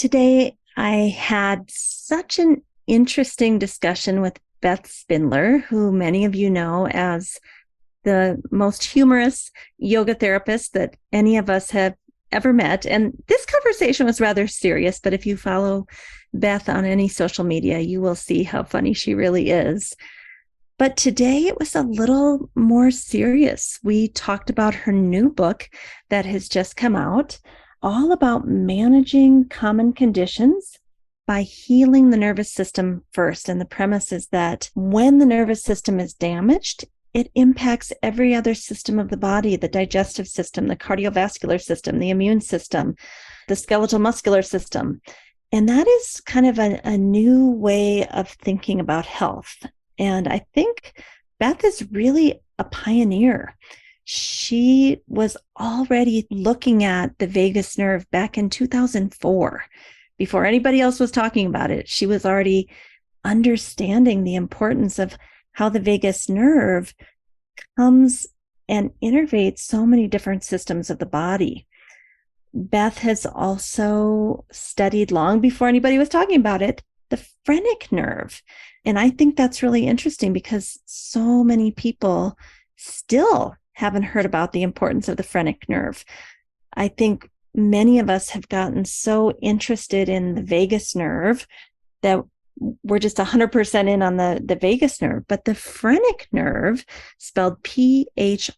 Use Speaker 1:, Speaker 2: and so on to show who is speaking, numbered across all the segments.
Speaker 1: Today, I had such an interesting discussion with Beth Spindler, who many of you know as the most humorous yoga therapist that any of us have ever met. And this conversation was rather serious, but if you follow Beth on any social media, you will see how funny she really is. But today it was a little more serious. We talked about her new book that has just come out, all about managing common conditions by healing the nervous system first. And the premise is that when the nervous system is damaged, it impacts every other system of the body, the digestive system, the cardiovascular system, the immune system, the skeletal muscular system. And that is kind of a new way of thinking about health. And I think Beth is really a pioneer. She was already looking at the vagus nerve back in 2004. Before anybody else was talking about it, she was already understanding the importance of how the vagus nerve comes and innervates so many different systems of the body. Beth has also studied, long before anybody was talking about it, the phrenic nerve. And I think that's really interesting because so many people still haven't heard about the importance of the phrenic nerve. I think many of us have gotten so interested in the vagus nerve that we're just 100% in on the vagus nerve. But the phrenic nerve, spelled Phrenic,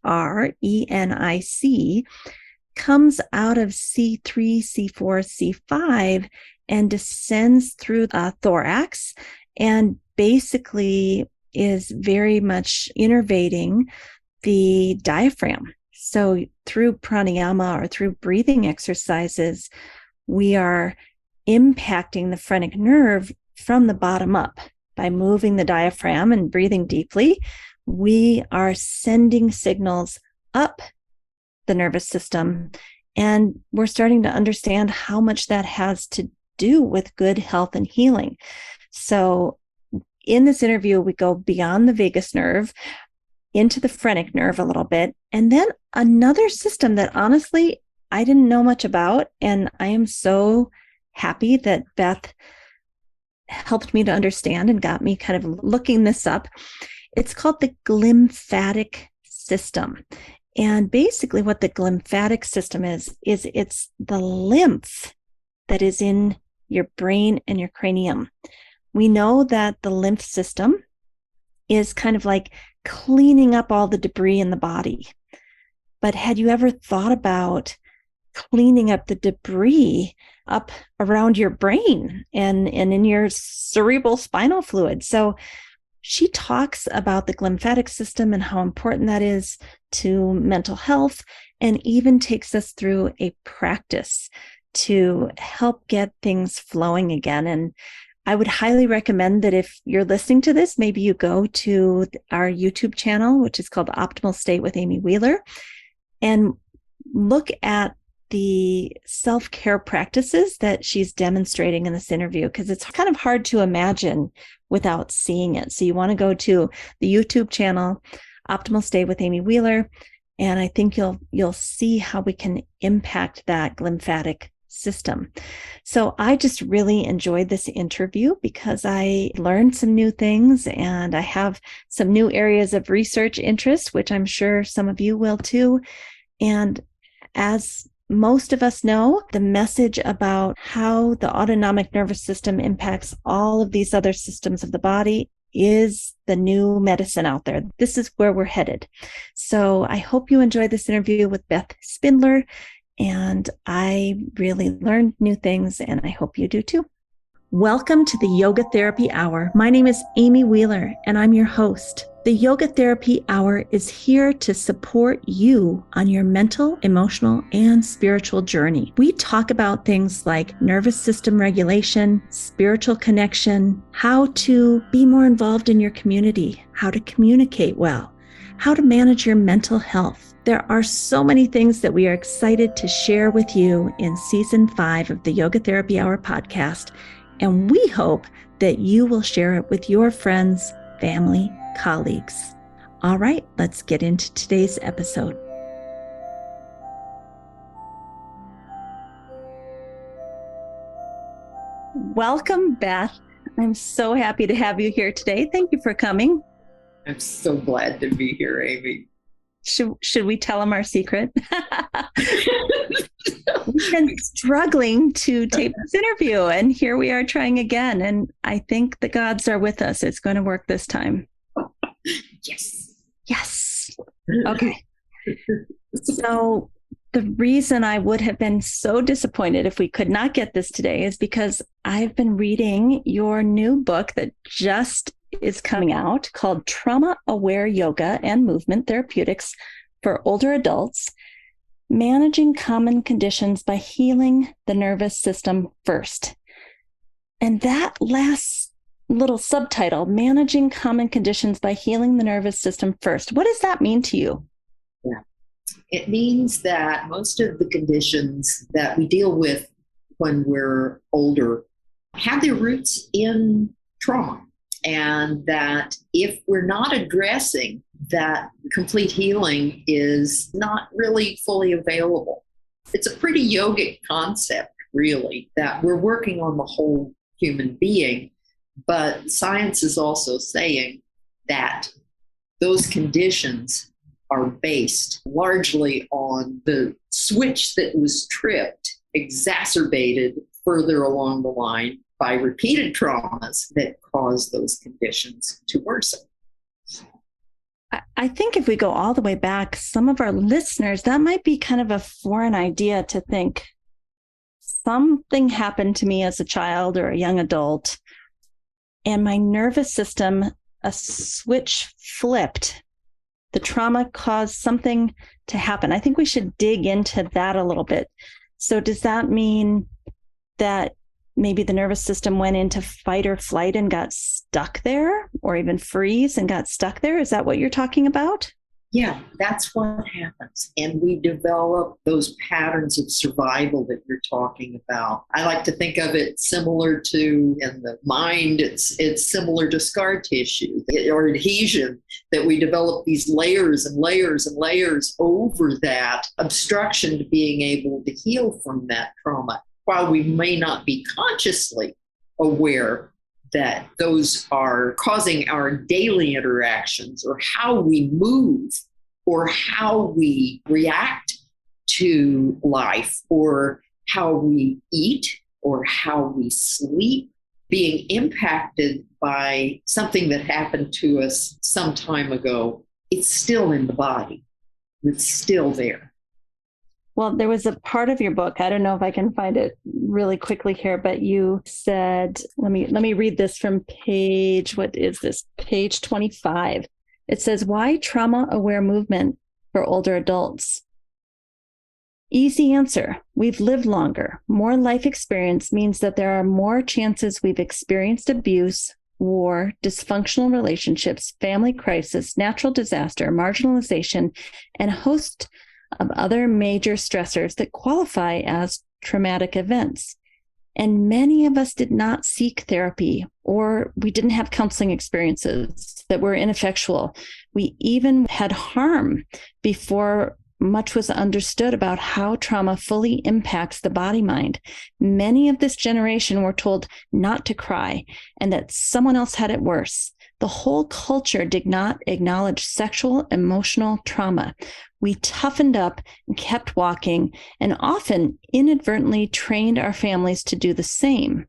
Speaker 1: comes out of C3, C4, C5 and descends through the thorax and basically is very much innervating the diaphragm. So through pranayama or through breathing exercises, we are impacting the phrenic nerve from the bottom up. By moving the diaphragm and breathing deeply, we are sending signals up the nervous system. And we're starting to understand how much that has to do with good health and healing. So in this interview, we go beyond the vagus nerve into the phrenic nerve a little bit, and then another system that honestly I didn't know much about. And I am so happy that Beth helped me to understand and got me kind of looking this up. It's called the glymphatic system. And basically what the glymphatic system is it's the lymph that is in your brain and your cranium. We know that the lymph system is kind of like cleaning up all the debris in the body. But had you ever thought about cleaning up the debris up around your brain and in your cerebral spinal fluid? So she talks about the glymphatic system and how important that is to mental health, and even takes us through a practice to help get things flowing again. And I would highly recommend that if you're listening to this, maybe you go to our YouTube channel, which is called Optimal State with Amy Wheeler, and look at the self-care practices that she's demonstrating in this interview, because it's kind of hard to imagine without seeing it. So you want to go to the YouTube channel, Optimal State with Amy Wheeler, and I think you'll see how we can impact that glymphatic system. So I just really enjoyed this interview because I learned some new things, and I have some new areas of research interest, which I'm sure some of you will too. And as most of us know, the message about how the autonomic nervous system impacts all of these other systems of the body is the new medicine out there. This is where we're headed. So I hope you enjoyed this interview with Beth Spindler, and I really learned new things, and I hope you do too. Welcome to the Yoga Therapy Hour. My name is Amy Wheeler, and I'm your host. The Yoga Therapy Hour is here to support you on your mental, emotional, and spiritual journey. We talk about things like nervous system regulation, spiritual connection, how to be more involved in your community, how to communicate well, how to manage your mental health. There are so many things that we are excited to share with you in Season 5 of the Yoga Therapy Hour podcast, and we hope that you will share it with your friends, family, colleagues. All right, let's get into today's episode. Welcome, Beth. I'm so happy to have you here today. Thank you for coming.
Speaker 2: I'm so glad to be here, Amy.
Speaker 1: Should we tell them our secret? We've been struggling to tape this interview, and here we are trying again. And I think the gods are with us. It's going to work this time.
Speaker 2: Yes.
Speaker 1: Yes. Okay. So the reason I would have been so disappointed if we could not get this today is because I've been reading your new book that just is coming out called Trauma-Aware Yoga and Movement Therapeutics for Older Adults, Managing Common Conditions by Healing the Nervous System First. And that last little subtitle, Managing Common Conditions by Healing the Nervous System First, what does that mean to you?
Speaker 2: Yeah. It means that most of the conditions that we deal with when we're older have their roots in trauma. And that if we're not addressing that, complete healing is not really fully available. It's a pretty yogic concept, really, that we're working on the whole human being. But science is also saying that those conditions are based largely on the switch that was tripped, exacerbated further along the line by repeated traumas that cause those conditions to worsen.
Speaker 1: I think if we go all the way back, some of our listeners, that might be kind of a foreign idea to think something happened to me as a child or a young adult, and my nervous system, a switch flipped. The trauma caused something to happen. I think we should dig into that a little bit. So does that mean that maybe the nervous system went into fight or flight and got stuck there, or even freeze and got stuck there? Is that what you're talking about?
Speaker 2: Yeah, that's what happens. And we develop those patterns of survival that you're talking about. I like to think of it similar to, in the mind, it's similar to scar tissue or adhesion, that we develop these layers and layers and layers over that obstruction to being able to heal from that trauma. While we may not be consciously aware that those are causing our daily interactions or how we move or how we react to life or how we eat or how we sleep, being impacted by something that happened to us some time ago, it's still in the body. It's still there.
Speaker 1: Well, there was a part of your book, I don't know if I can find it really quickly here, but you said, let me read this from page 25. It says, why trauma-aware movement for older adults? Easy answer. We've lived longer. More life experience means that there are more chances we've experienced abuse, war, dysfunctional relationships, family crisis, natural disaster, marginalization, and a host of other major stressors that qualify as traumatic events. And many of us did not seek therapy, or we didn't have counseling experiences that were ineffectual. We even had harm before much was understood about how trauma fully impacts the body-mind. Many of this generation were told not to cry and that someone else had it worse. The whole culture did not acknowledge sexual, emotional trauma. We toughened up and kept walking, and often inadvertently trained our families to do the same.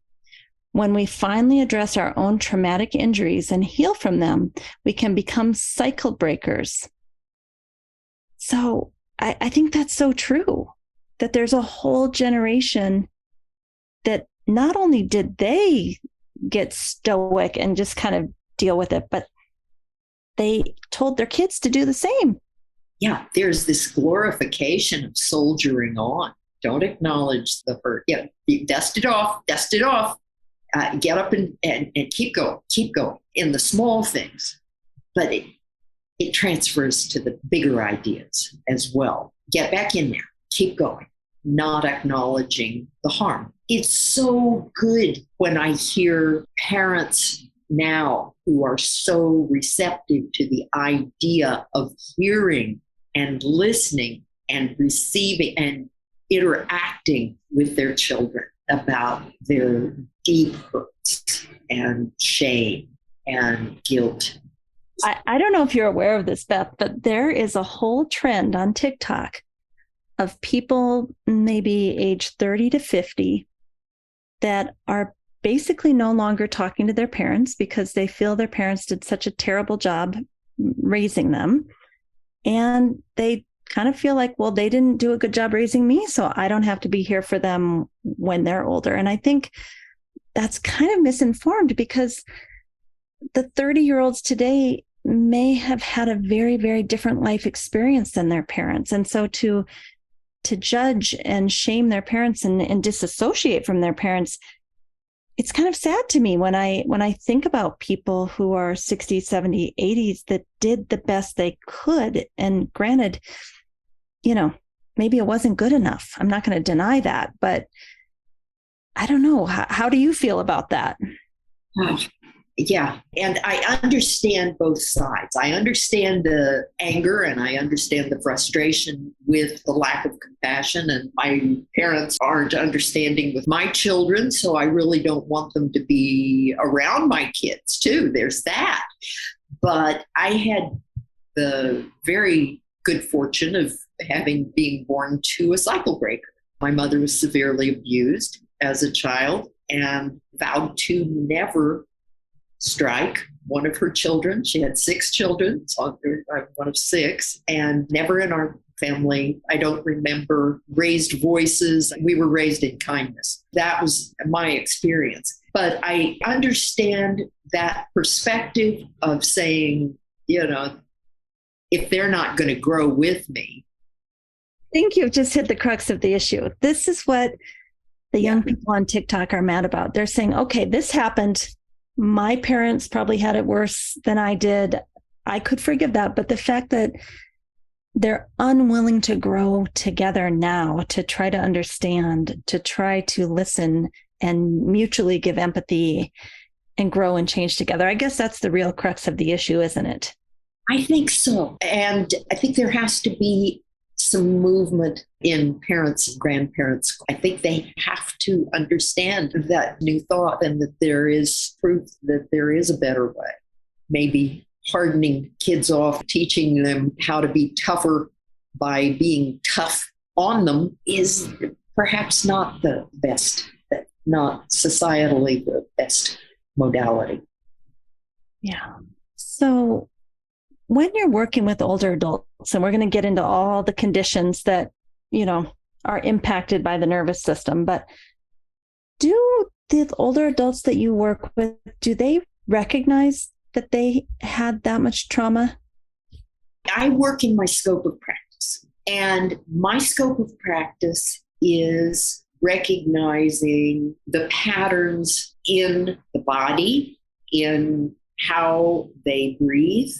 Speaker 1: When we finally address our own traumatic injuries and heal from them, we can become cycle breakers. So I think that's so true, that there's a whole generation that not only did they get stoic and just kind of deal with it, but they told their kids to do the same.
Speaker 2: Yeah, there's this glorification of soldiering on. Don't acknowledge the hurt. Yeah, dust it off, get up and keep going in the small things. But it transfers to the bigger ideas as well. Get back in there, keep going, not acknowledging the harm. It's so good when I hear parents now who are so receptive to the idea of hearing and listening and receiving and interacting with their children. about their deep hurts and shame and guilt.
Speaker 1: I don't know if you're aware of this, Beth, but there is a whole trend on TikTok of people maybe age 30 to 50 that are basically no longer talking to their parents because they feel their parents did such a terrible job raising them. And they kind of feel like, well, they didn't do a good job raising me, so I don't have to be here for them when they're older. And I think that's kind of misinformed because the 30-year-olds today may have had a very, very different life experience than their parents. And so to judge and shame their parents and disassociate from their parents, it's kind of sad to me when I think about people who are 60s, 70s, 80s that did the best they could. And granted, maybe it wasn't good enough. I'm not going to deny that, but I don't know. How do you feel about that?
Speaker 2: Yeah. And I understand both sides. I understand the anger and I understand the frustration with the lack of compassion. And my parents aren't understanding with my children. So I really don't want them to be around my kids too. There's that. But I had the very good fortune of being born to a cycle breaker. My mother was severely abused as a child and vowed to never strike one of her children. She had 6 children, so I'm one of 6, and never in our family, I don't remember raised voices. We were raised in kindness. That was my experience. But I understand that perspective of saying, if they're not going to grow with me.
Speaker 1: I think you've just hit the crux of the issue. This is what the young people on TikTok are mad about. They're saying, okay, this happened. My parents probably had it worse than I did. I could forgive that. But the fact that they're unwilling to grow together now, to try to understand, to try to listen and mutually give empathy and grow and change together. I guess that's the real crux of the issue, isn't it?
Speaker 2: I think so. And I think there has to be some movement in parents and grandparents. I think they have to understand that new thought and that there is proof that there is a better way. Maybe hardening kids off, teaching them how to be tougher by being tough on them is perhaps not the best, not societally the best modality.
Speaker 1: Yeah. So when you're working with older adults, and we're going to get into all the conditions that, are impacted by the nervous system, but do the older adults that you work with, do they recognize that they had that much trauma?
Speaker 2: I work in my scope of practice, and my scope of practice is recognizing the patterns in the body, in how they breathe,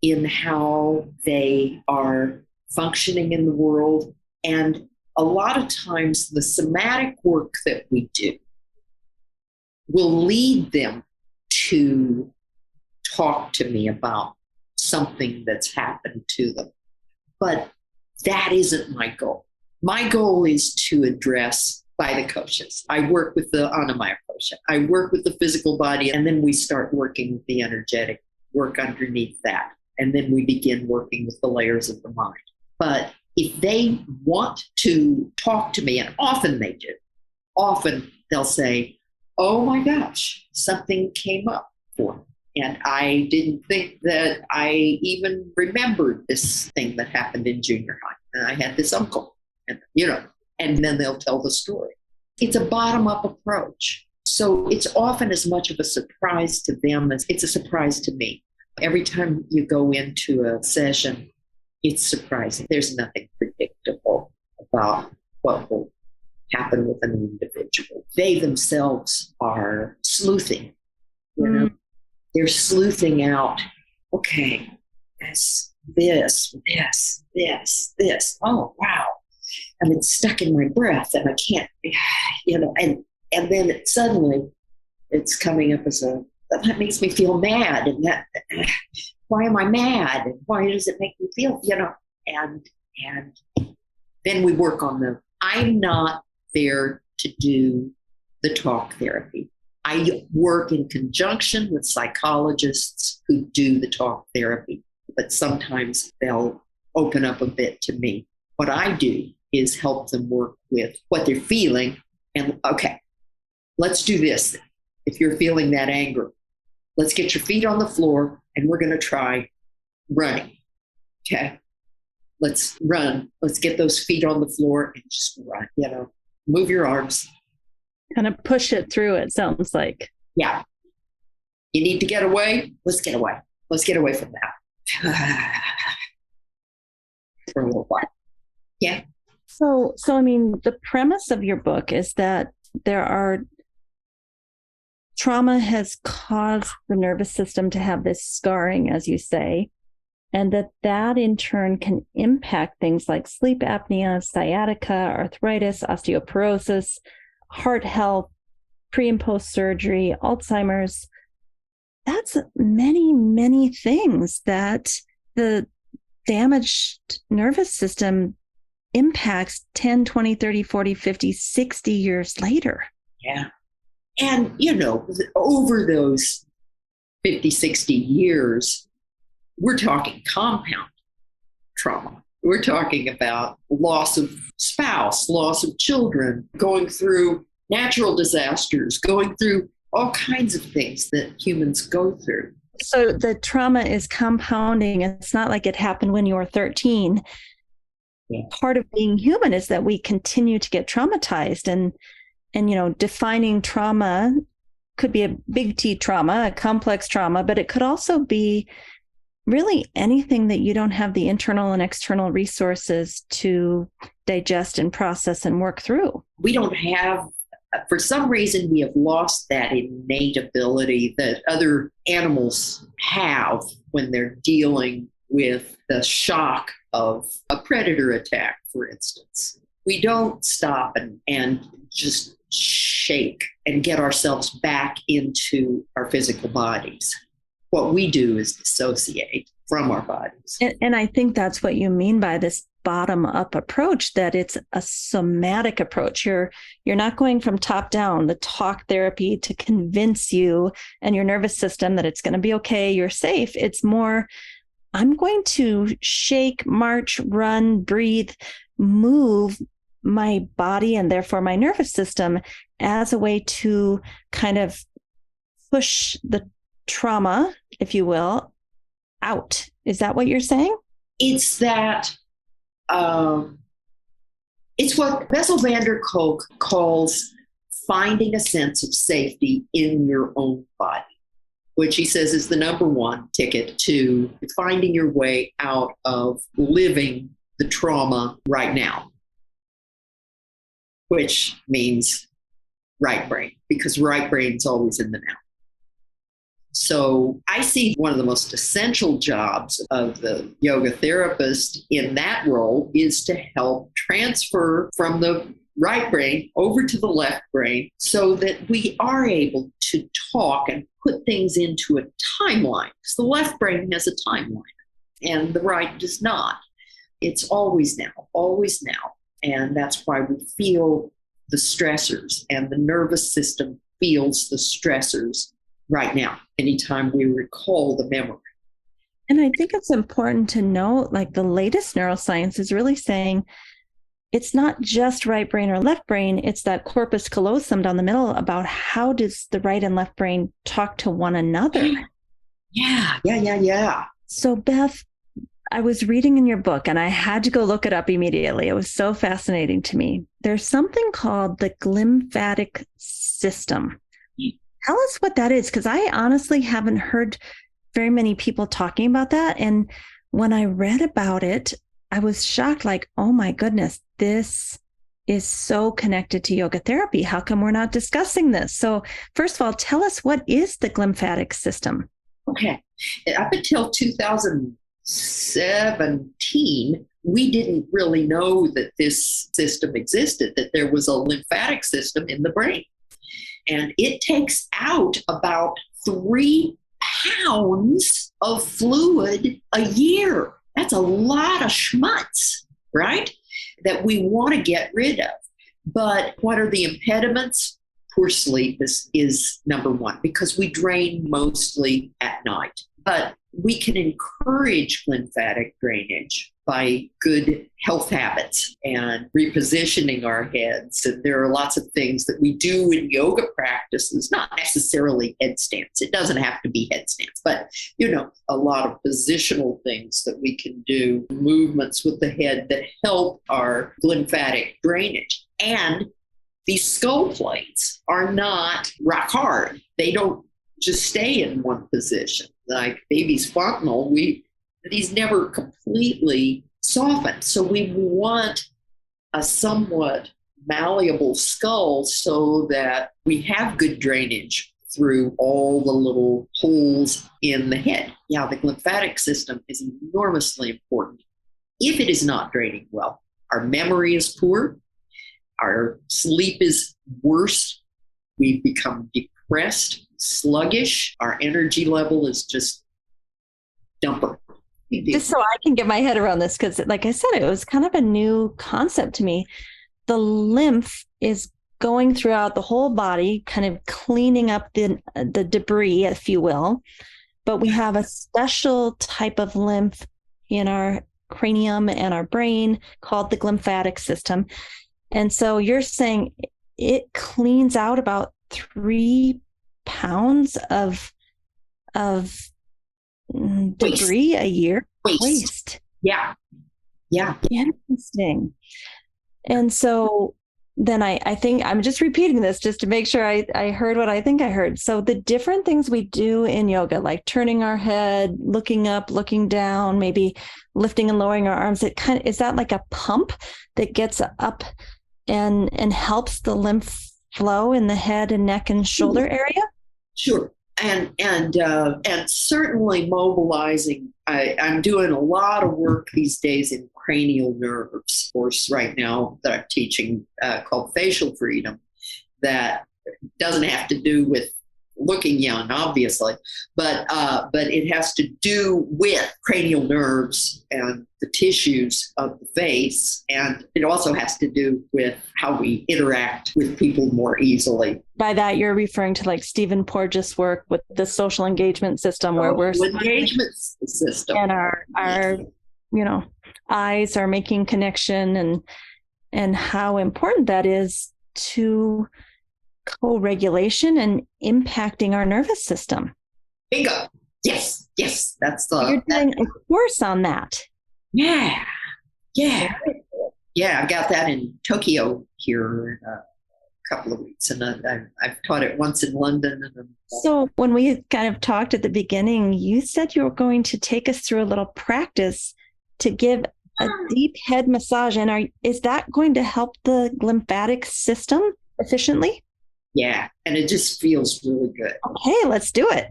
Speaker 2: in how they are functioning in the world. And a lot of times the somatic work that we do will lead them to talk to me about something that's happened to them. But that isn't my goal. My goal is to address by the koshas. I work with the Autonomic kosha. I work with the physical body, and then we start working with the energetic work underneath that. And then we begin working with the layers of the mind. But if they want to talk to me, and often they do, often they'll say, oh my gosh, something came up for me. And I didn't think that I even remembered this thing that happened in junior high. And I had this uncle, and then they'll tell the story. It's a bottom-up approach. So it's often as much of a surprise to them as it's a surprise to me. Every time you go into a session, it's surprising. There's nothing predictable about what will happen with an individual. They themselves are sleuthing, They're sleuthing out, okay, this. Oh, wow. I mean, stuck in my breath and I can't, and then suddenly it's coming up as that makes me feel mad. And that, why am I mad? And why does it make me feel, and then we work on I'm not there to do the talk therapy. I work in conjunction with psychologists who do the talk therapy, but sometimes they'll open up a bit to me. What I do is help them work with what they're feeling. And okay, let's do this. If you're feeling that anger, let's get your feet on the floor and we're going to try running. Okay, let's run. Let's get those feet on the floor and just run, move your arms.
Speaker 1: Kind of push it through, it sounds like.
Speaker 2: Yeah. You need to get away? Let's get away. Let's get away from that. For a little while. Yeah.
Speaker 1: So I mean, the premise of your book is that trauma has caused the nervous system to have this scarring, as you say, and that in turn can impact things like sleep apnea, sciatica, arthritis, osteoporosis, heart health, pre and post surgery, Alzheimer's. That's many, many things that the damaged nervous system impacts 10, 20, 30, 40, 50, 60 years later.
Speaker 2: Yeah. And, over those 50, 60 years, we're talking compound trauma. We're talking about loss of spouse, loss of children, going through natural disasters, going through all kinds of things that humans go through.
Speaker 1: So the trauma is compounding. It's not like it happened when you were 13. Yeah. Part of being human is that we continue to get traumatized, and defining trauma could be a big T trauma, a complex trauma, but it could also be really anything that you don't have the internal and external resources to digest and process and work through.
Speaker 2: We don't have, for some reason, we have lost that innate ability that other animals have when they're dealing with the shock of a predator attack, for instance. We don't stop and just shake and get ourselves back into our physical bodies. What we do is dissociate from our bodies.
Speaker 1: And I think that's what you mean by this bottom-up approach, that it's a somatic approach. You're not going from top down, the talk therapy to convince you and your nervous system that it's going to be okay, you're safe. It's more, I'm going to shake, march, run, breathe, move my body and therefore my nervous system as a way to kind of push the trauma, if you will, out. Is that what you're saying?
Speaker 2: It's that, it's what Bessel van der Kolk calls finding a sense of safety in your own body, which he says is the number one ticket to finding your way out of living the trauma right now, which means right brain, because right brain's always in the now. So I see one of the most essential jobs of the yoga therapist in that role is to help transfer from the right brain over to the left brain so that we are able to talk and put things into a timeline. Because the left brain has a timeline and the right does not. It's always now, always now. And that's why we feel the stressors, and the nervous system feels the stressors right now, anytime we recall the memory.
Speaker 1: And I think it's important to note, like, the latest neuroscience is really saying it's not just right brain or left brain, it's that corpus callosum down the middle about how does the right and left brain talk to one another.
Speaker 2: Yeah.
Speaker 1: So Beth, I was reading in your book and I had to go look it up immediately. It was so fascinating to me. There's something called the glymphatic system. Tell us what that is, because I honestly haven't heard very many people talking about that. And when I read about it, I was shocked, like, oh my goodness, this is so connected to yoga therapy. How come we're not discussing this? So first of all, tell us, what is the glymphatic system?
Speaker 2: Okay. Up until 2017, we didn't really know that this system existed, that there was a lymphatic system in the brain. And it takes out about 3 pounds of fluid a year. That's a lot of schmutz, right? That we want to get rid of. But what are the impediments? Poor sleep is number one, because we drain mostly at night. But we can encourage lymphatic drainage by good health habits and repositioning our heads. And there are lots of things that we do in yoga practices, not necessarily headstands. It doesn't have to be headstands, but, a lot of positional things that we can do, movements with the head that help our lymphatic drainage. And these skull plates are not rock hard. They don't just stay in one position. Like baby's fontanel, these never completely soften. So we want a somewhat malleable skull so that we have good drainage through all the little holes in the head. Yeah, the lymphatic system is enormously important. If it is not draining well, our memory is poor, our sleep is worse, we become depressed, sluggish, our energy level is just dumper.
Speaker 1: Just so I can get my head around this, because like I said, it was kind of a new concept to me. The lymph is going throughout the whole body, kind of cleaning up the debris, if you will. But we have a special type of lymph in our cranium and our brain called the lymphatic system. And so you're saying it cleans out about 3 pounds of debris a year. Waste.
Speaker 2: Yeah.
Speaker 1: Interesting. And so then I think I'm just repeating this just to make sure I heard what I think I heard. So the different things we do in yoga, like turning our head, looking up, looking down, maybe lifting and lowering our arms, is that like a pump that gets up and helps the lymph flow in the head and neck and shoulder area?
Speaker 2: Sure. And certainly mobilizing. I'm doing a lot of work these days in cranial nerves, course right now that I'm teaching called facial freedom, that doesn't have to do with looking young, obviously, but it has to do with cranial nerves and the tissues of the face, and it also has to do with how we interact with people more easily.
Speaker 1: By that, you're referring to like Stephen Porges' work with the social engagement system, where we're
Speaker 2: engagement system,
Speaker 1: and our eyes are making connection, and how important that is to co-regulation and impacting our nervous system.
Speaker 2: Bingo. Yes. That's
Speaker 1: You're doing a course on that.
Speaker 2: Yeah. I got that in Tokyo here in a couple of weeks, and I've taught it once in London.
Speaker 1: So when we kind of talked at the beginning, you said you were going to take us through a little practice to give a deep head massage, and is that going to help the lymphatic system efficiently?
Speaker 2: Yeah, and it just feels really good.
Speaker 1: Okay, let's do it.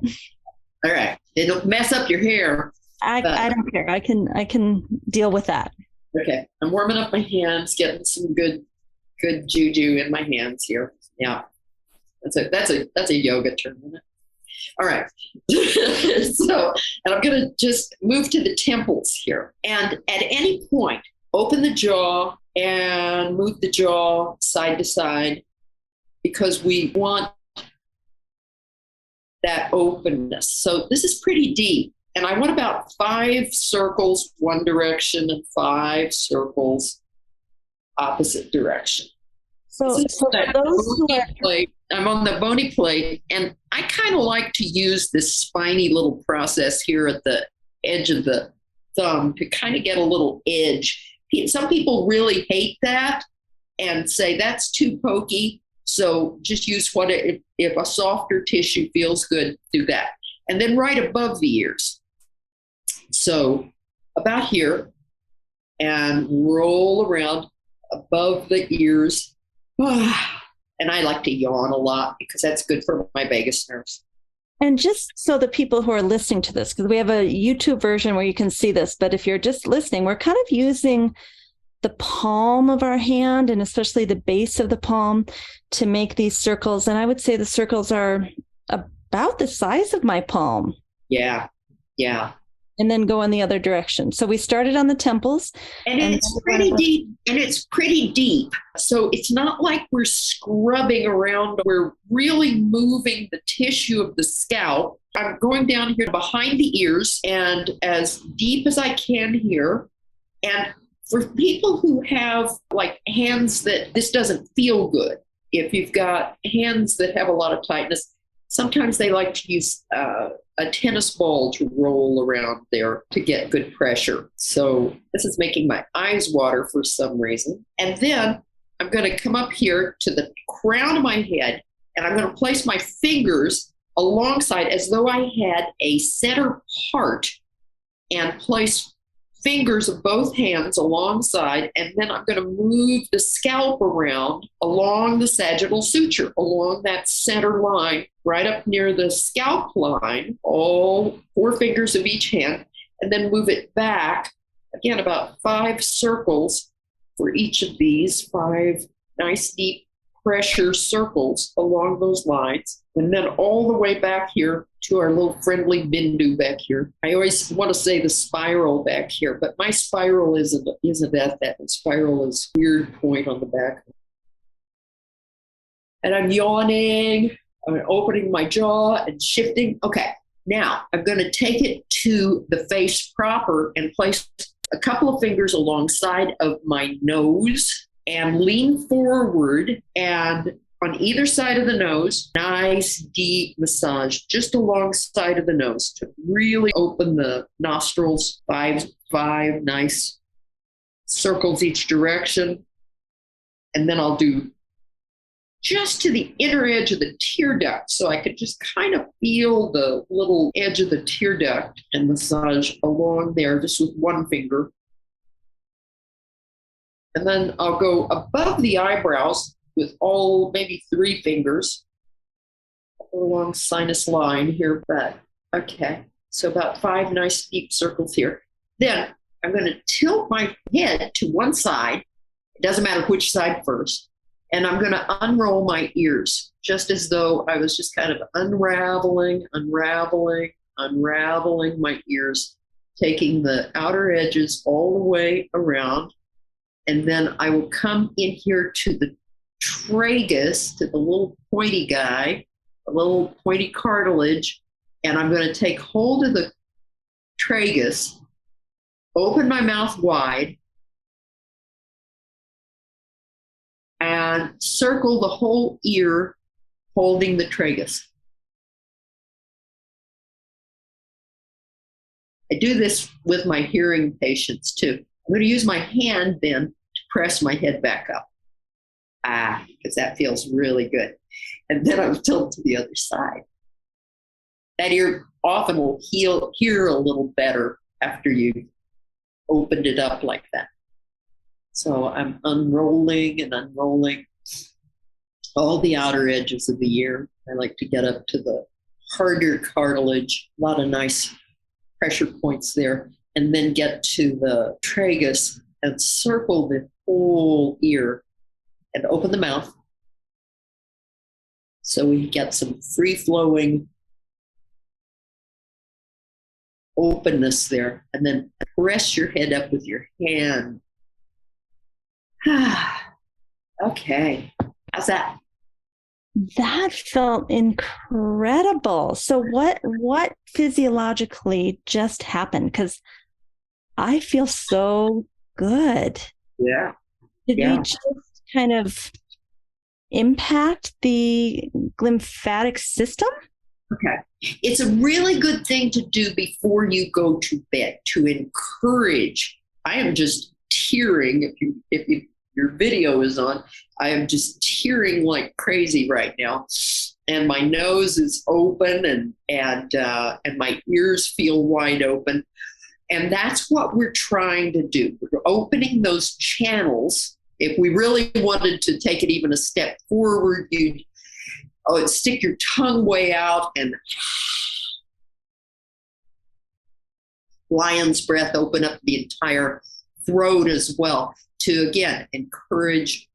Speaker 2: All right. It'll mess up your hair.
Speaker 1: I don't care. I can deal with that.
Speaker 2: Okay. I'm warming up my hands, getting some good juju in my hands here. Yeah. That's a yoga term, isn't it? All right. And I'm going to just move to the temples here. And at any point, open the jaw and move the jaw side to side, because we want that openness. So this is pretty deep. And I want about 5 circles one direction and 5 circles opposite direction.
Speaker 1: So for those who
Speaker 2: I'm on the bony plate, and I kind of like to use this spiny little process here at the edge of the thumb to kind of get a little edge. Some people really hate that and say that's too pokey. So just use if a softer tissue feels good, do that. And then right above the ears. So about here, and roll around above the ears. And I like to yawn a lot because that's good for my vagus nerves.
Speaker 1: And just so the people who are listening to this, because we have a YouTube version where you can see this, but if you're just listening, we're kind of using the palm of our hand, and especially the base of the palm, to make these circles. And I would say the circles are about the size of my palm.
Speaker 2: Yeah.
Speaker 1: and then go in the other direction. So we started on the temples.
Speaker 2: And it's pretty deep. And it's pretty deep. So it's not like we're scrubbing around. We're really moving the tissue of the scalp. I'm going down here behind the ears and as deep as I can here. And for people who have like hands that this doesn't feel good, if you've got hands that have a lot of tightness, sometimes they like to use a tennis ball to roll around there to get good pressure. So this is making my eyes water for some reason. And then I'm going to come up here to the crown of my head, and I'm going to place my fingers alongside as though I had a center part, and place fingers of both hands alongside, and then I'm going to move the scalp around along the sagittal suture, along that center line, right up near the scalp line, all 4 fingers of each hand, and then move it back, again, about 5 circles for each of these, 5 nice deep pressure circles along those lines, and then all the way back here to our little friendly bindu back here. I always want to say the spiral back here, but my spiral isn't at that. The spiral is a weird point on the back. And I'm yawning, I'm opening my jaw and shifting. Okay, now I'm going to take it to the face proper and place a couple of fingers alongside of my nose and lean forward, and on either side of the nose, nice deep massage just alongside of the nose to really open the nostrils, 5 nice circles each direction. And then I'll do just to the inner edge of the tear duct, so I could just kind of feel the little edge of the tear duct and massage along there just with one finger. And then I'll go above the eyebrows with all maybe 3 fingers along sinus line here. But okay, so about 5 nice deep circles here. Then I'm going to tilt my head to one side. It doesn't matter which side first. And I'm going to unroll my ears, just as though I was just kind of unraveling my ears, taking the outer edges all the way around. And then I will come in here to the tragus, to the little pointy guy, a little pointy cartilage, and I'm going to take hold of the tragus, open my mouth wide, and circle the whole ear holding the tragus. I do this with my hearing patients too. I'm going to use my hand then to press my head back up. Because that feels really good. And then I'll tilt to the other side. That ear often will hear a little better after you've opened it up like that. So I'm unrolling and unrolling all the outer edges of the ear. I like to get up to the harder cartilage, a lot of nice pressure points there, and then get to the tragus and circle the whole ear and open the mouth so we get some free-flowing openness there. And then press your head up with your hand. Okay, how's that?
Speaker 1: That felt incredible. So what physiologically just happened? Because I feel so good.
Speaker 2: Yeah.
Speaker 1: Did we just kind of impact the lymphatic system?
Speaker 2: Okay. It's a really good thing to do before you go to bed, to encourage. I am just tearing. If your video is on, I am just tearing like crazy right now. And my nose is open and my ears feel wide open. And that's what we're trying to do. We're opening those channels. If we really wanted to take it even a step forward, you'd stick your tongue way out and lion's breath, open up the entire throat as well to, again, encourage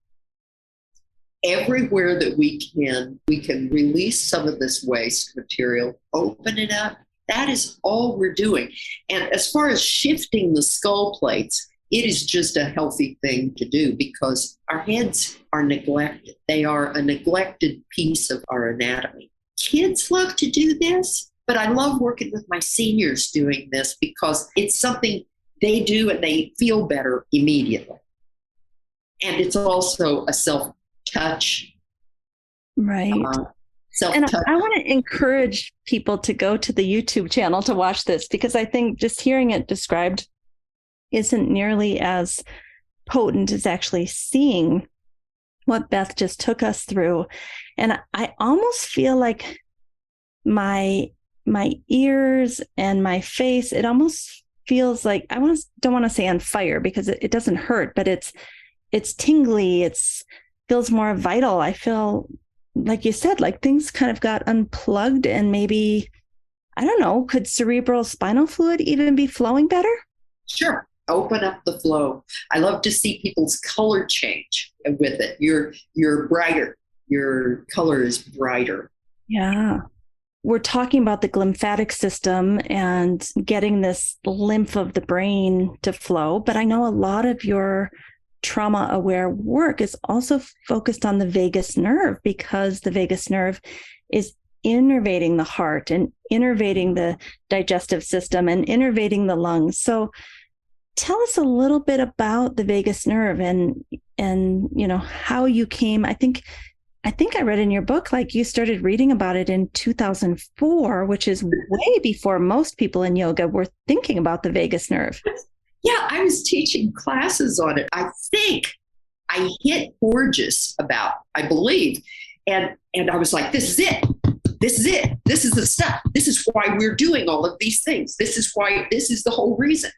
Speaker 2: everywhere that we can release some of this waste material, open it up, That is all we're doing. And as far as shifting the skull plates, it is just a healthy thing to do because our heads are neglected. They are a neglected piece of our anatomy. Kids love to do this, but I love working with my seniors doing this because it's something they do and they feel better immediately. And it's also a self-touch.
Speaker 1: Right. And I want to encourage people to go to the YouTube channel to watch this, because I think just hearing it described isn't nearly as potent as actually seeing what Beth just took us through. And I almost feel like my ears and my face, it almost feels like, don't want to say on fire because it doesn't hurt, but it's tingly. Feels more vital. I feel, like you said, like things kind of got unplugged, and maybe, I don't know, could cerebral spinal fluid even be flowing better?
Speaker 2: Sure. Open up the flow. I love to see people's color change with it. You're brighter. Your color is brighter.
Speaker 1: Yeah. We're talking about the glymphatic system and getting this lymph of the brain to flow, but I know a lot of your trauma-aware work is also focused on the vagus nerve, because the vagus nerve is innervating the heart and innervating the digestive system and innervating the lungs. So tell us a little bit about the vagus nerve and how you came. I think I read in your book, like you started reading about it in 2004, which is way before most people in yoga were thinking about the vagus nerve.
Speaker 2: Yeah, I was teaching classes on it. I think I hit Borges I believe. And I was like, this is it. This is it. This is the stuff. This is why we're doing all of these things. This is the whole reason.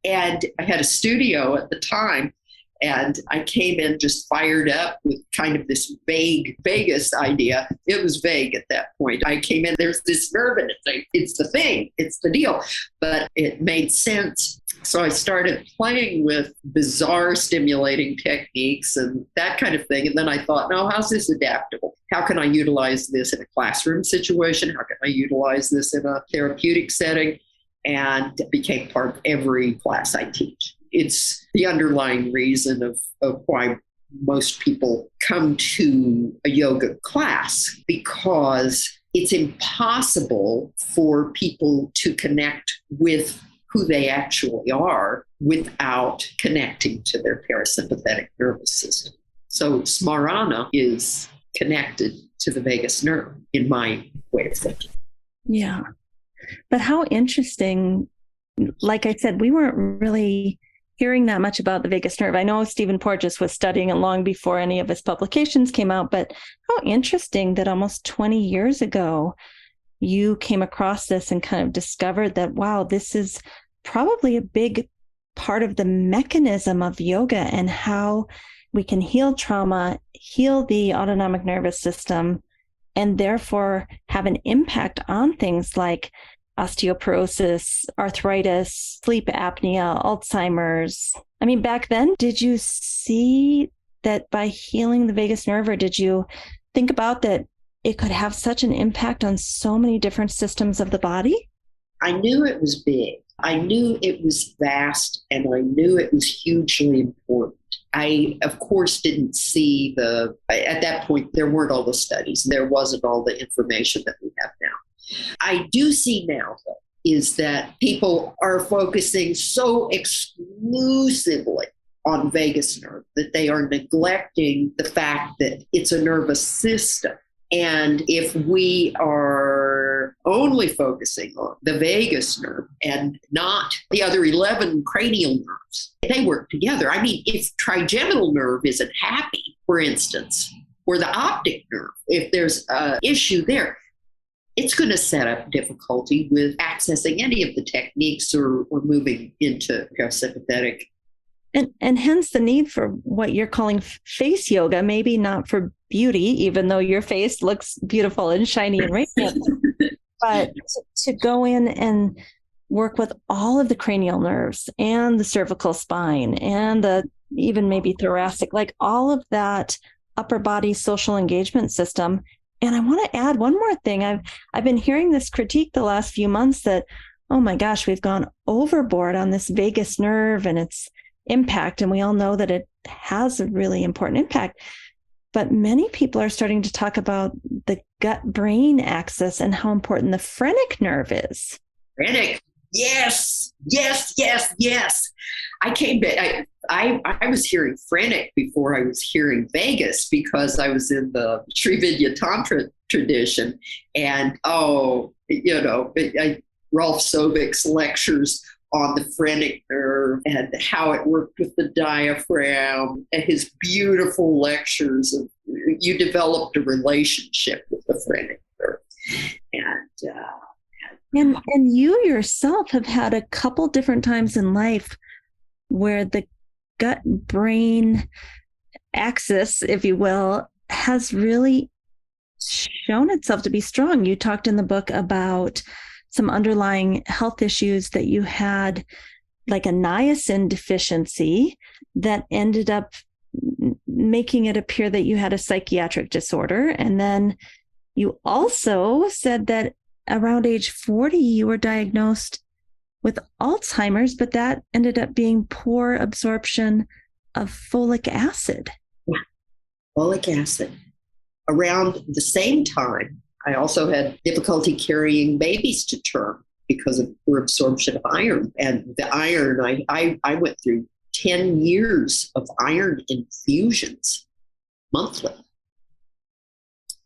Speaker 2: And I had a studio at the time, and I came in just fired up with kind of this vague vagus idea. It was vague at that point. I came in, there's this nerve in it. It's the thing. It's the deal. But it made sense. So I started playing with bizarre stimulating techniques and that kind of thing. And then I thought, no, how's this adaptable? How can I utilize this in a classroom situation? How can I utilize this in a therapeutic setting? And it became part of every class I teach. It's the underlying reason of why most people come to a yoga class, because it's impossible for people to connect with who they actually are without connecting to their parasympathetic nervous system. So smarana is connected to the vagus nerve in my way of thinking.
Speaker 1: Yeah. But how interesting. Like I said, we weren't really hearing that much about the vagus nerve. I know Stephen Porges was studying it long before any of his publications came out, but how interesting that almost 20 years ago, you came across this and kind of discovered that, wow, this is probably a big part of the mechanism of yoga and how we can heal trauma, heal the autonomic nervous system, and therefore have an impact on things like osteoporosis, arthritis, sleep apnea, Alzheimer's. I mean, back then, did you see that by healing the vagus nerve, or did you think about that it could have such an impact on so many different systems of the body?
Speaker 2: I knew it was big. I knew it was vast, and I knew it was hugely important. I, of course, didn't see at that point, there weren't all the studies. There wasn't all the information that we have now. I do see now, though, is that people are focusing so exclusively on vagus nerve that they are neglecting the fact that it's a nervous system. And if we are only focusing on the vagus nerve and not the other 11 cranial nerves, they work together. I mean, if trigeminal nerve isn't happy, for instance, or the optic nerve, if there's an issue there, it's going to set up difficulty with accessing any of the techniques or moving into parasympathetic.
Speaker 1: And hence the need for what you're calling face yoga, maybe not for beauty, even though your face looks beautiful and shiny and radiant, but to go in and work with all of the cranial nerves and the cervical spine and even maybe thoracic, like all of that upper body social engagement system, And I want to add one more thing. I've been hearing this critique the last few months that, oh my gosh, we've gone overboard on this vagus nerve and its impact. And we all know that it has a really important impact. But many people are starting to talk about the gut-brain axis and how important the phrenic nerve is.
Speaker 2: Phrenic. Yes, yes, yes, yes. I came back. I was hearing phrenic before I was hearing vagus because I was in the Sri Vidya Tantra tradition. And, Rolf Sovik's lectures on the phrenic nerve and how it worked with the diaphragm, and his beautiful lectures of you developed a relationship with the phrenic nerve.
Speaker 1: And you yourself have had a couple different times in life where the gut-brain axis, if you will, has really shown itself to be strong. You talked in the book about some underlying health issues that you had, like a niacin deficiency that ended up making it appear that you had a psychiatric disorder. And then you also said that around age 40, you were diagnosed with Alzheimer's, but that ended up being poor absorption of folic acid.
Speaker 2: Yeah, folic acid. Around the same time, I also had difficulty carrying babies to term because of poor absorption of iron. And the iron, I went through 10 years of iron infusions monthly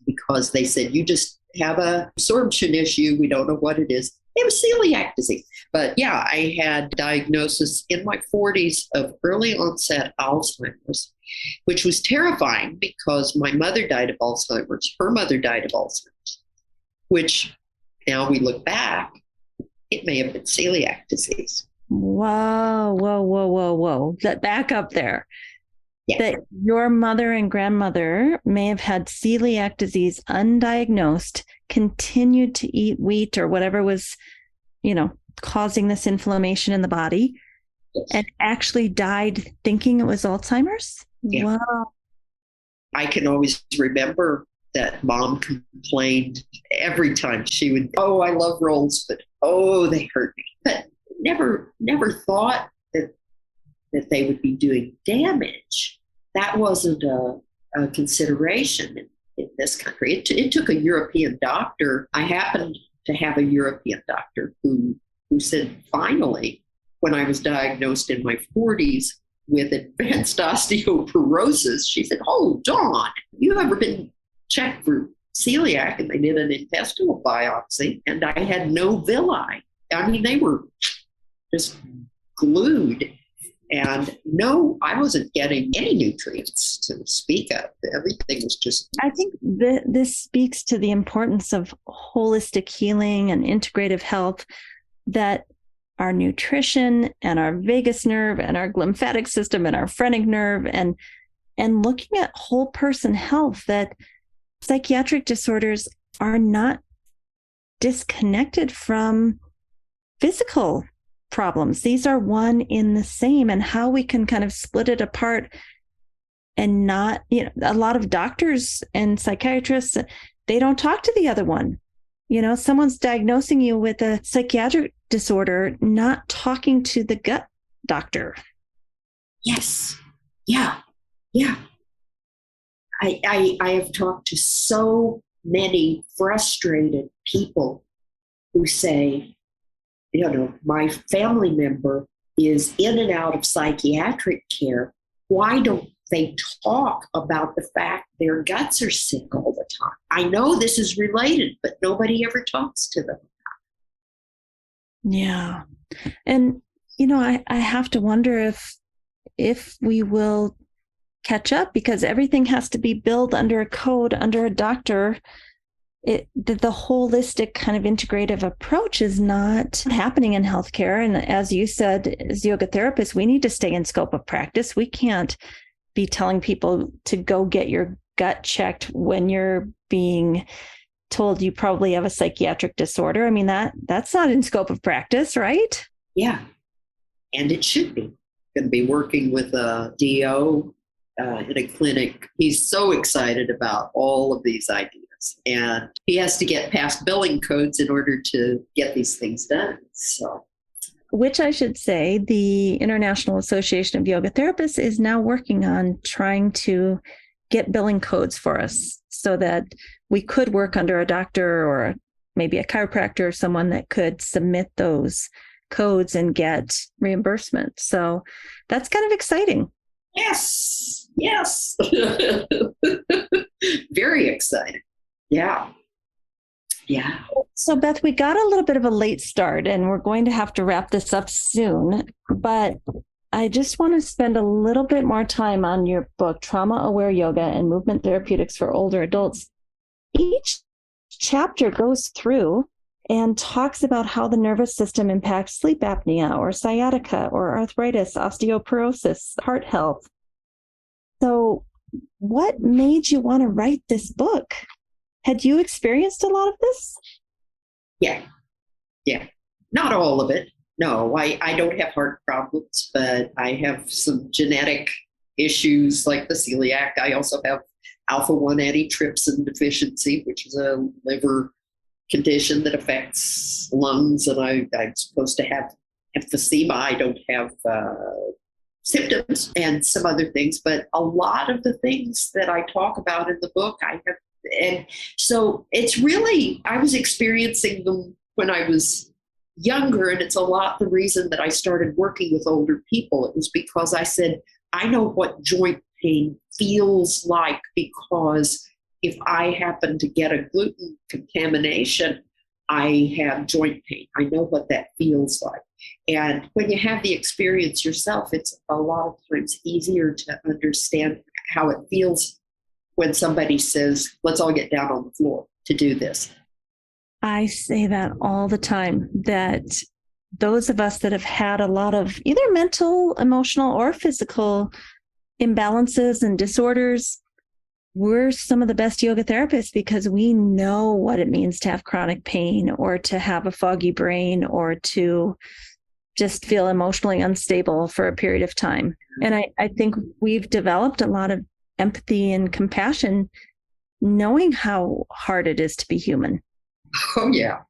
Speaker 2: because they said, you just have an absorption issue. We don't know what it is. It was celiac disease. But yeah, I had diagnosis in my 40s of early onset Alzheimer's, which was terrifying because my mother died of Alzheimer's. Her mother died of Alzheimer's, which now we look back, it may have been celiac disease.
Speaker 1: Whoa. Back up there. Yeah. That your mother and grandmother may have had celiac disease undiagnosed, continued to eat wheat or whatever was, causing this inflammation in the body, yes, and actually died thinking it was Alzheimer's?
Speaker 2: Yeah.
Speaker 1: Wow.
Speaker 2: I can always remember that mom complained every time she would, I love rolls, but they hurt me. But never thought that they would be doing damage. That wasn't a consideration in this country. It took a European doctor. I happened to have a European doctor who said, finally, when I was diagnosed in my 40s with advanced osteoporosis, she said, Dawn, you ever been checked for celiac? And they did an intestinal biopsy, and I had no villi. I mean, they were just glued. And no, I wasn't getting any nutrients to speak of. Everything was just...
Speaker 1: I think this speaks to the importance of holistic healing and integrative health, that our nutrition and our vagus nerve and our lymphatic system and our phrenic nerve and looking at whole person health, that psychiatric disorders are not disconnected from physical problems. These are one in the same, and how we can kind of split it apart and not, a lot of doctors and psychiatrists, they don't talk to the other one. Someone's diagnosing you with a psychiatric disorder, not talking to the gut doctor.
Speaker 2: Yes. Yeah. I have talked to so many frustrated people who say, my family member is in and out of psychiatric care. Why don't they talk about the fact their guts are sick all the time? I know this is related, but nobody ever talks to them.
Speaker 1: Yeah. And, I have to wonder if we will catch up, because everything has to be billed under a code, under a doctor. The holistic kind of integrative approach is not happening in healthcare. And as you said, as yoga therapists, we need to stay in scope of practice. We can't be telling people to go get your gut checked when you're being told you probably have a psychiatric disorder. I mean, that's not in scope of practice, right?
Speaker 2: Yeah. And it should be. Going to be working with a DO in a clinic. He's so excited about all of these ideas. things. And he has to get past billing codes in order to get these things done. So,
Speaker 1: which I should say, the International Association of Yoga Therapists is now working on trying to get billing codes for us so that we could work under a doctor or maybe a chiropractor or someone that could submit those codes and get reimbursement. So that's kind of exciting.
Speaker 2: Yes. Very exciting. Yeah.
Speaker 1: So Beth, we got a little bit of a late start and we're going to have to wrap this up soon, but I just want to spend a little bit more time on your book, Trauma-Aware Yoga and Movement Therapeutics for Older Adults. Each chapter goes through and talks about how the nervous system impacts sleep apnea or sciatica or arthritis, osteoporosis, heart health. So what made you want to write this book? Had you experienced a lot of this?
Speaker 2: Yeah. Not all of it. No, I don't have heart problems, but I have some genetic issues like the celiac. I also have alpha-1 antitrypsin deficiency, which is a liver condition that affects lungs, and I'm supposed to have emphysema. I don't have symptoms and some other things, but a lot of the things that I talk about in the book, I have. And so it's really, I was experiencing them when I was younger, and it's a lot the reason that I started working with older people. It was because I said, I know what joint pain feels like, because if I happen to get a gluten contamination, I have joint pain. I know what that feels like. And when you have the experience yourself, it's a lot of times easier to understand how it feels when somebody says, let's all get down on the floor to do this.
Speaker 1: I say that all the time, that those of us that have had a lot of either mental, emotional, or physical imbalances and disorders, we're some of the best yoga therapists because we know what it means to have chronic pain or to have a foggy brain or to just feel emotionally unstable for a period of time. And I think we've developed a lot of empathy and compassion, knowing how hard it is to be human.
Speaker 2: Oh, yeah.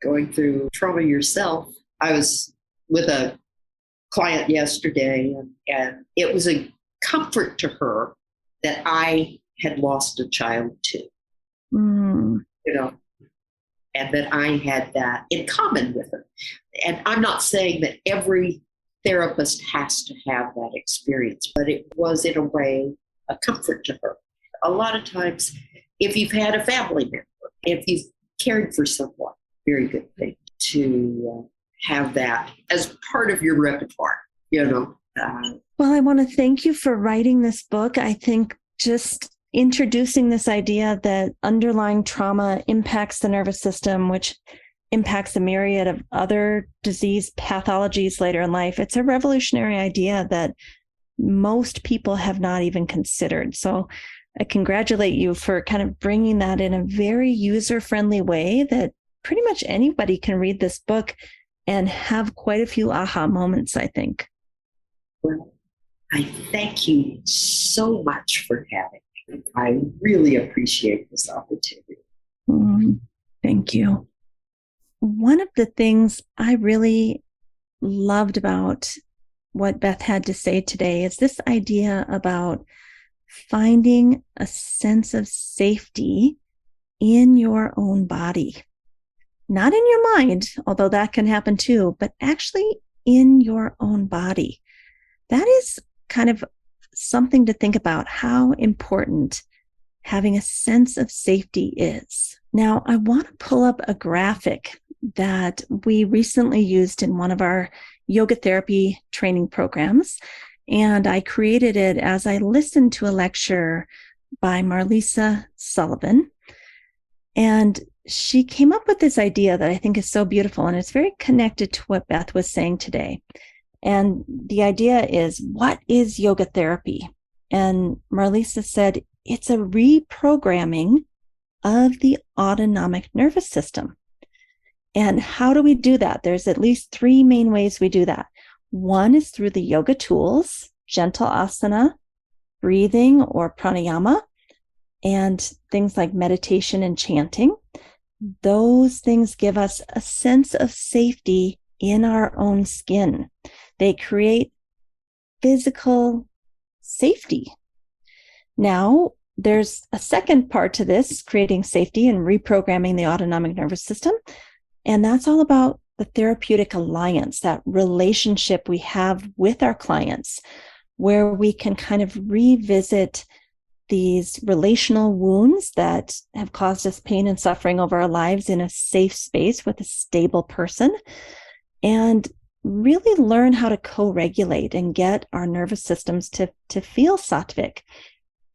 Speaker 2: Going through trauma yourself. I was with a client yesterday, and it was a comfort to her that I had lost a child too. And that I had that in common with her. And I'm not saying that every therapist has to have that experience, but it was in a way a comfort to her. A lot of times, if you've had a family member, if you've cared for someone, very good thing to have that as part of your repertoire, Well,
Speaker 1: I want to thank you for writing this book. I think just introducing this idea that underlying trauma impacts the nervous system, which impacts a myriad of other disease pathologies later in life. It's a revolutionary idea that most people have not even considered. So I congratulate you for kind of bringing that in a very user-friendly way that pretty much anybody can read this book and have quite a few aha moments, I think.
Speaker 2: Well, I thank you so much for having me. I really appreciate this opportunity.
Speaker 1: Thank you. One of the things I really loved about what Beth had to say today is this idea about finding a sense of safety in your own body. Not in your mind, although that can happen too, but actually in your own body. That is kind of something to think about, how important having a sense of safety is. Now, I want to pull up a graphic that we recently used in one of our yoga therapy training programs. And I created it as I listened to a lecture by Marlisa Sullivan. And she came up with this idea that I think is so beautiful, and it's very connected to what Beth was saying today. And the idea is, what is yoga therapy? And Marlisa said, it's a reprogramming of the autonomic nervous system. And how do we do that? There's at least three main ways we do that. One is through the yoga tools, gentle asana, breathing, or pranayama. and things like meditation and chanting. Those things give us a sense of safety in our own skin. They create physical safety. Now, there's a second part to this, creating safety and reprogramming the autonomic nervous system. And that's all about the therapeutic alliance, that relationship we have with our clients, where we can kind of revisit these relational wounds that have caused us pain and suffering over our lives in a safe space with a stable person, and really learn how to co-regulate and get our nervous systems to feel sattvic,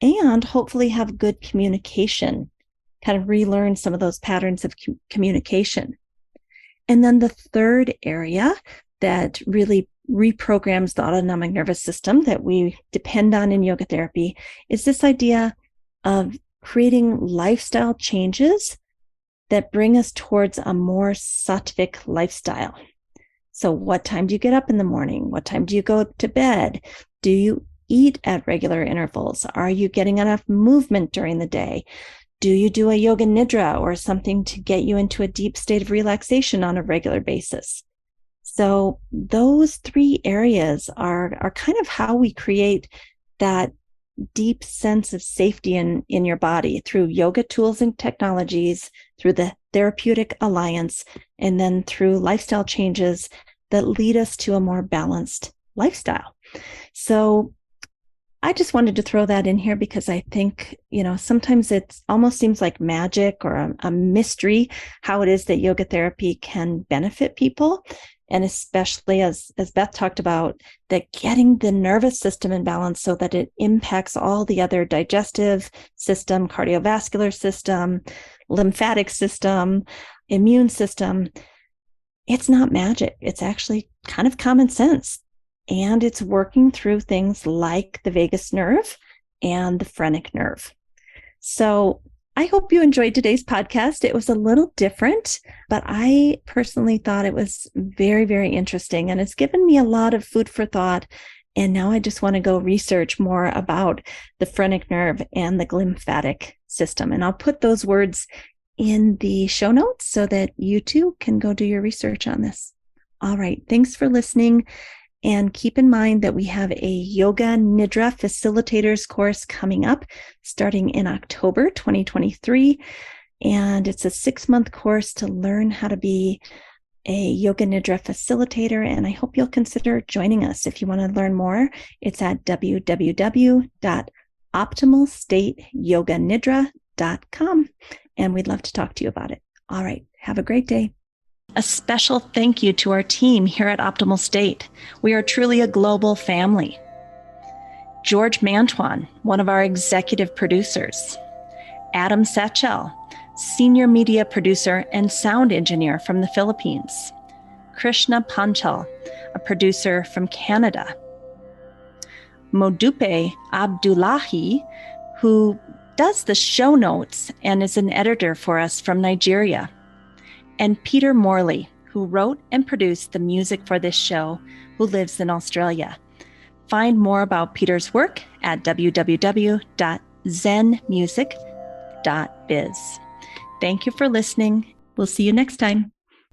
Speaker 1: and hopefully have good communication, kind of relearn some of those patterns of communication. And then the third area that really reprograms the autonomic nervous system that we depend on in yoga therapy is this idea of creating lifestyle changes that bring us towards a more sattvic lifestyle. So what time do you get up in the morning? What time do you go to bed? Do you eat at regular intervals? Are you getting enough movement during the day? Do you do a yoga nidra or something to get you into a deep state of relaxation on a regular basis? So those three areas are kind of how we create that deep sense of safety in your body through yoga tools and technologies, through the therapeutic alliance, and then through lifestyle changes that lead us to a more balanced lifestyle. So I just wanted to throw that in here because I think, sometimes it almost seems like magic or a mystery how it is that yoga therapy can benefit people. And especially as Beth talked about, that getting the nervous system in balance so that it impacts all the other digestive system, cardiovascular system, lymphatic system, immune system. It's not magic. It's actually kind of common sense. And it's working through things like the vagus nerve and the phrenic nerve. So I hope you enjoyed today's podcast. It was a little different, but I personally thought it was very, very interesting. And it's given me a lot of food for thought. And now I just want to go research more about the phrenic nerve and the lymphatic system. And I'll put those words in the show notes so that you too can go do your research on this. All right. Thanks for listening. And keep in mind that we have a Yoga Nidra Facilitators course coming up starting in October 2023. And it's a 6-month course to learn how to be a Yoga Nidra facilitator. And I hope you'll consider joining us. If you want to learn more, it's at www.optimalstateyoganidra.com. And we'd love to talk to you about it. All right. Have a great day. A special thank you to our team here at Optimal State. We are truly a global family. George Mantuan, one of our executive producers. Adam Satchel, senior media producer and sound engineer from the Philippines. Krishna Panchal, a producer from Canada. Modupe Abdullahi, who does the show notes and is an editor for us from Nigeria. And Peter Morley, who wrote and produced the music for this show, who lives in Australia. Find more about Peter's work at www.zenmusic.biz. Thank you for listening. We'll see you next time.